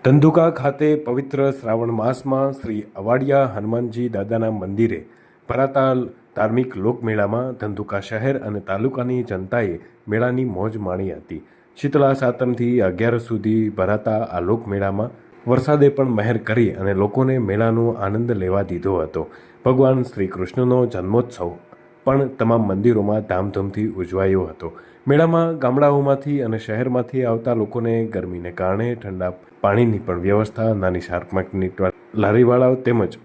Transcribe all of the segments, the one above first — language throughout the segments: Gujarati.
ધંધુકા ખાતે પવિત્ર શ્રાવણ માસમાં શ્રી અવાડિયા હનુમાનજી દાદાના મંદિરે ભરાતા ધાર્મિક લોકમેળામાં ધંધુકા શહેર અને તાલુકાની જનતાએ મેળાની મોજ માણી હતી। શીતળા સાતમથી 11 સુધી ભરાતા આ લોકમેળામાં વરસાદે પણ મહેર કરી અને લોકોને મેળાનો આનંદ લેવા દીધો હતો। ભગવાન શ્રી કૃષ્ણનો જન્મોત્સવ પણ તમામ મંદિરોમાં ધામધૂમથી ઉજવાયો હતો। મેળામાં ગામડાઓમાંથી અને શહેરમાંથી આવતા લોકોને ગરમીને કારણે ઠંડા પાણીની પણ વ્યવસ્થા નાની શાક માર્કેટની લારીવાળાઓ તેમજ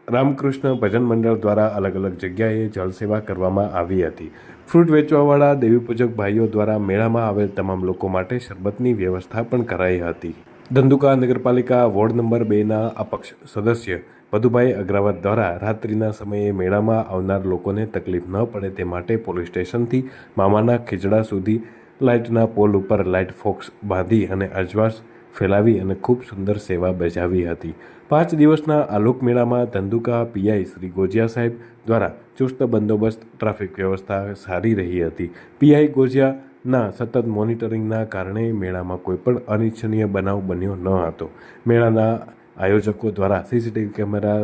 રામકૃષ્ણ ભજન મંડળ દ્વારા અલગ અલગ જગ્યાએ જળસેવા કરવામાં આવી હતી। ફ્રૂટ વેચવાવાળા દેવીપૂજક ભાઈઓ દ્વારા મેળામાં આવેલ તમામ લોકો માટે શરબતની વ્યવસ્થા પણ કરાઈ હતી। ધંધુકા નગરપાલિકા વોર્ડ નંબર 2ના અપક્ષ સદસ્ય મધુભાઈ અગ્રવાલ દ્વારા રાત્રિના સમયે મેળામાં આવનાર લોકોને તકલીફ ન પડે તે માટે પોલીસ સ્ટેશનથી મામાના ખીજડા સુધી લાઇટના પોલ ઉપર લાઇટ ફોક્સ બાંધી અને અજવાસ ફેલાવી અને ખૂબ સુંદર સેવા બજાવી હતી। 5 દિવસના આ લોકમેળામાં ધંધુકા પીઆઈ શ્રી ગોજિયા સાહેબ દ્વારા ચુસ્ત બંદોબસ્ત ટ્રાફિક વ્યવસ્થા સારી રહી હતી। પીઆઈ ગોજિયાના સતત મોનિટરિંગના કારણે મેળામાં કોઈપણ અનિચ્છનીય બનાવ બન્યો ન હતો। મેળાના આયોજકો દ્વારા સીસીટીવી કેમેરા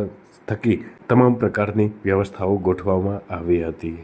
થકી તમામ પ્રકારની વ્યવસ્થાઓ ગોઠવવામાં આવી હતી।